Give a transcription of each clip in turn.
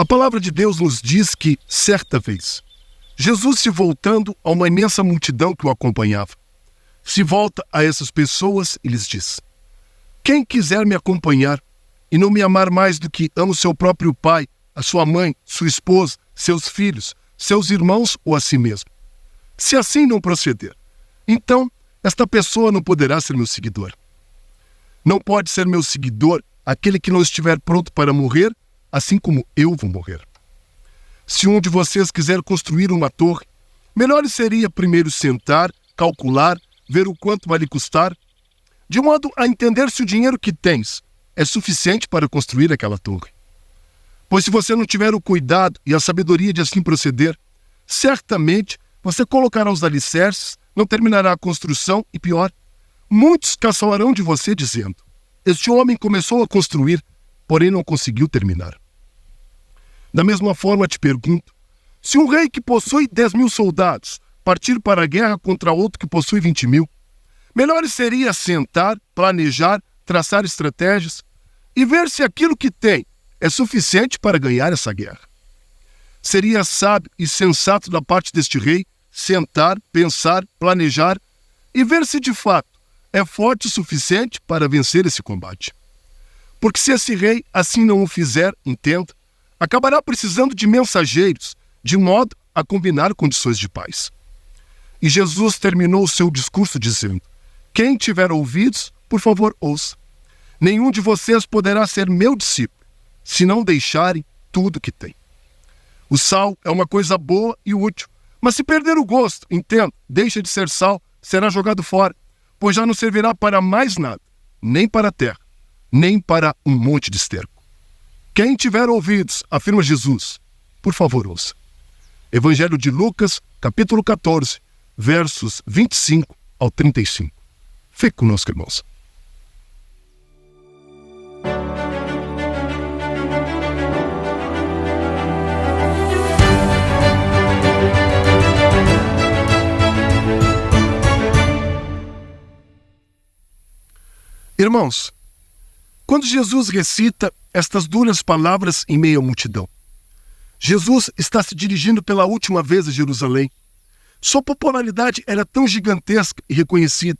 palavra de Deus nos diz que, certa vez, Jesus, se voltando a uma imensa multidão que o acompanhava, se volta a essas pessoas e lhes diz: quem quiser me acompanhar e não me amar mais do que ama o seu próprio pai, a sua mãe, sua esposa, seus filhos, seus irmãos ou a si mesmo, se assim não proceder, então esta pessoa não poderá ser meu seguidor. Não pode ser meu seguidor aquele que não estiver pronto para morrer, assim como eu vou morrer. Se um de vocês quiser construir uma torre, melhor seria primeiro sentar, calcular, ver o quanto vai lhe custar, de modo a entender se o dinheiro que tens é suficiente para construir aquela torre. Pois se você não tiver o cuidado e a sabedoria de assim proceder, certamente você colocará os alicerces, não terminará a construção e, pior, muitos caçoarão de você dizendo: este homem começou a construir, porém não conseguiu terminar. Da mesma forma te pergunto, se um rei que possui 10.000 soldados partir para a guerra contra outro que possui 20.000, melhor seria sentar, planejar, traçar estratégias e ver se aquilo que tem é suficiente para ganhar essa guerra. Seria sábio e sensato da parte deste rei sentar, pensar, planejar e ver se de fato é forte o suficiente para vencer esse combate. Porque se esse rei assim não o fizer, entenda, acabará precisando de mensageiros, de modo a combinar condições de paz. E Jesus terminou o seu discurso dizendo: quem tiver ouvidos, por favor, ouça. Nenhum de vocês poderá ser meu discípulo, se não deixarem tudo que tem. O sal é uma coisa boa e útil, mas se perder o gosto, entenda, deixa de ser sal, será jogado fora, pois já não servirá para mais nada, nem para a terra, nem para um monte de esterco. Quem tiver ouvidos, afirma Jesus, por favor, ouça. Evangelho de Lucas, capítulo 14, versos 25 ao 35. Fique conosco, irmãos. Irmãos, quando Jesus recita estas duras palavras em meio à multidão, Jesus está se dirigindo pela última vez a Jerusalém. Sua popularidade era tão gigantesca e reconhecida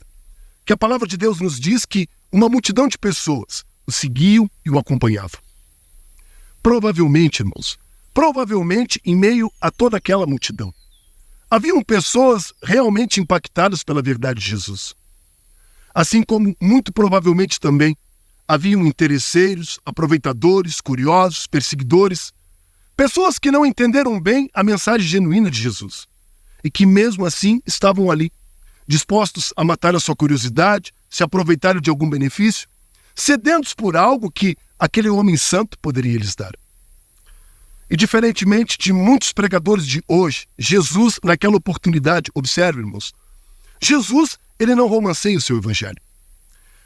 que a palavra de Deus nos diz que uma multidão de pessoas o seguiam e o acompanhavam. Provavelmente, irmãos, em meio a toda aquela multidão, haviam pessoas realmente impactadas pela verdade de Jesus. Assim como, muito provavelmente também, haviam interesseiros, aproveitadores, curiosos, perseguidores, pessoas que não entenderam bem a mensagem genuína de Jesus e que mesmo assim estavam ali, dispostos a matar a sua curiosidade, se aproveitarem de algum benefício, sedentos por algo que aquele homem santo poderia lhes dar. E diferentemente de muitos pregadores de hoje, Jesus, naquela oportunidade, observe, irmãos, Jesus, ele não romanceia o seu evangelho.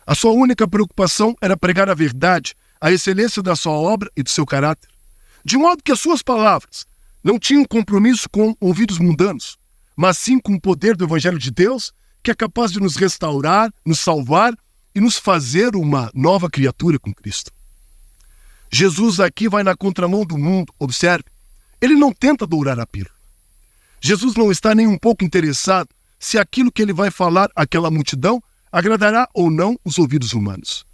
A sua única preocupação era pregar a verdade, a excelência da sua obra e do seu caráter, de modo que as suas palavras não tinham compromisso com ouvidos mundanos, mas sim com o poder do evangelho de Deus, que é capaz de nos restaurar, nos salvar e nos fazer uma nova criatura com Cristo. Jesus aqui vai na contramão do mundo, observe. Ele não tenta dourar a pílula. Jesus não está nem um pouco interessado se aquilo que ele vai falar àquela multidão agradará ou não os ouvidos humanos.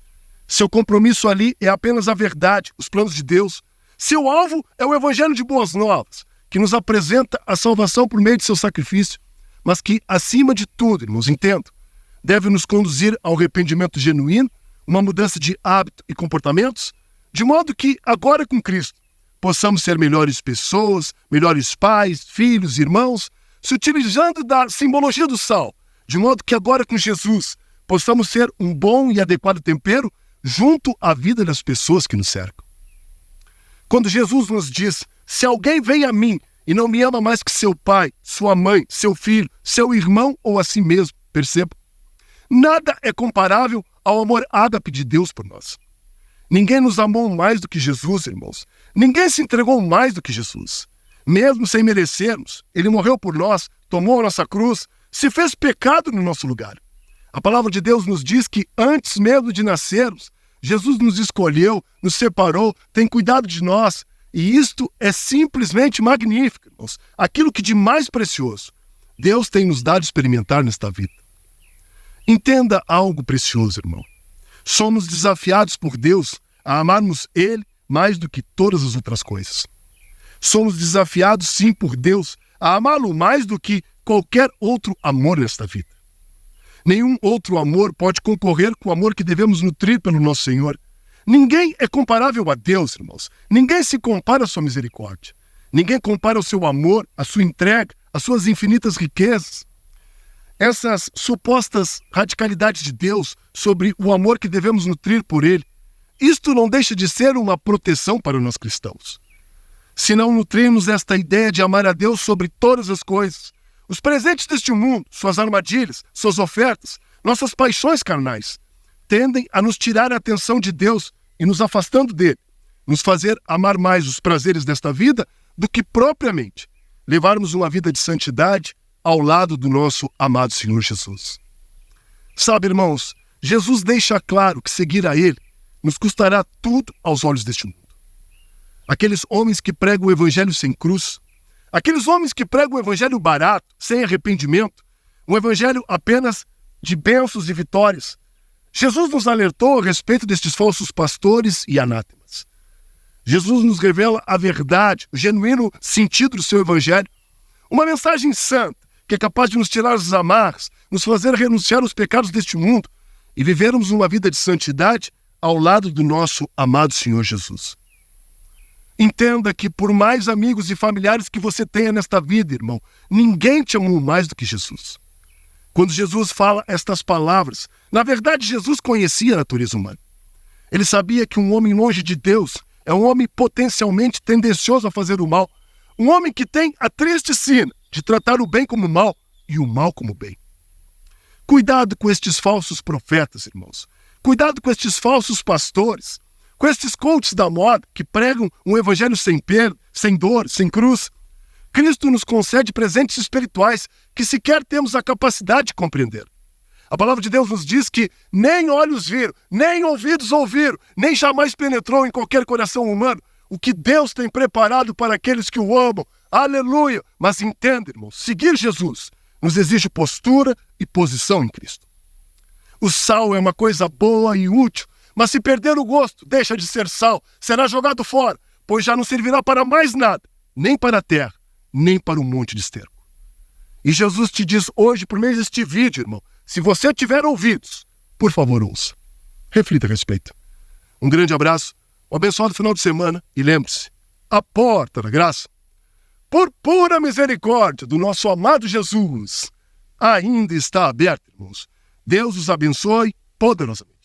Seu compromisso ali é apenas a verdade, os planos de Deus. Seu alvo é o evangelho de boas novas, que nos apresenta a salvação por meio de seu sacrifício, mas que, acima de tudo, irmãos, entendo, deve nos conduzir ao arrependimento genuíno, uma mudança de hábito e comportamentos, de modo que, agora com Cristo, possamos ser melhores pessoas, melhores pais, filhos, irmãos, se utilizando da simbologia do sal, de modo que agora com Jesus possamos ser um bom e adequado tempero junto à vida das pessoas que nos cercam. Quando Jesus nos diz: se alguém vem a mim e não me ama mais que seu pai, sua mãe, seu filho, seu irmão ou a si mesmo, perceba, nada é comparável ao amor ágape de Deus por nós. Ninguém nos amou mais do que Jesus, irmãos. Ninguém se entregou mais do que Jesus. Mesmo sem merecermos, ele morreu por nós, tomou a nossa cruz, se fez pecado no nosso lugar. A palavra de Deus nos diz que antes mesmo de nascermos, Jesus nos escolheu, nos separou, tem cuidado de nós, E isto é simplesmente magnífico, irmãos. Aquilo que de mais precioso Deus tem nos dado a experimentar nesta vida. Entenda algo precioso, irmão. Somos desafiados por Deus a amarmos Ele mais do que todas as outras coisas. Somos desafiados, sim, por Deus a amá-lo mais do que qualquer outro amor nesta vida. Nenhum outro amor pode concorrer com o amor que devemos nutrir pelo nosso Senhor. Ninguém é comparável a Deus, irmãos. Ninguém se compara à sua misericórdia. Ninguém compara o seu amor, a sua entrega, as suas infinitas riquezas. Essas supostas radicalidades de Deus sobre o amor que devemos nutrir por Ele, isto não deixa de ser uma proteção para nós cristãos. Se não nutrirmos esta ideia de amar a Deus sobre todas as coisas, os presentes deste mundo, suas armadilhas, suas ofertas, nossas paixões carnais, tendem a nos tirar a atenção de Deus e nos afastando dele, nos fazer amar mais os prazeres desta vida do que propriamente levarmos uma vida de santidade ao lado do nosso amado Senhor Jesus. Sabe, irmãos, Jesus deixa claro que seguir a Ele nos custará tudo aos olhos deste mundo. Aqueles homens que pregam o evangelho sem cruz, aqueles homens que pregam o evangelho barato, sem arrependimento, um evangelho apenas de bênçãos e vitórias. Jesus nos alertou a respeito destes falsos pastores e anátemas. Jesus nos revela a verdade, o genuíno sentido do seu evangelho, uma mensagem santa que é capaz de nos tirar os amarras, nos fazer renunciar aos pecados deste mundo e vivermos uma vida de santidade ao lado do nosso amado Senhor Jesus. Entenda que por mais amigos e familiares que você tenha nesta vida, irmão, ninguém te amou mais do que Jesus. Quando Jesus fala estas palavras, na verdade Jesus conhecia a natureza humana. Ele sabia que um homem longe de Deus é um homem potencialmente tendencioso a fazer o mal, um homem que tem a triste sina de tratar o bem como mal e o mal como bem. Cuidado com estes falsos profetas, irmãos. Cuidado com estes falsos pastores, com estes coaches da moda que pregam um evangelho sem perda, sem dor, sem cruz. Cristo nos concede presentes espirituais que sequer temos a capacidade de compreender. A palavra de Deus nos diz que nem olhos viram, nem ouvidos ouviram, nem jamais penetrou em qualquer coração humano o que Deus tem preparado para aqueles que o amam. Aleluia! Mas entenda, irmão, seguir Jesus nos exige postura e posição em Cristo. O sal é uma coisa boa e útil, mas se perder o gosto, deixa de ser sal, será jogado fora, pois já não servirá para mais nada, nem para a terra, nem para um monte de esterco. E Jesus te diz hoje, por meio deste vídeo, irmão, se você tiver ouvidos, por favor, ouça. Reflita a respeito. Um grande abraço, um abençoado final de semana e lembre-se, a porta da graça, por pura misericórdia do nosso amado Jesus, ainda está aberta, irmãos. Deus os abençoe poderosamente.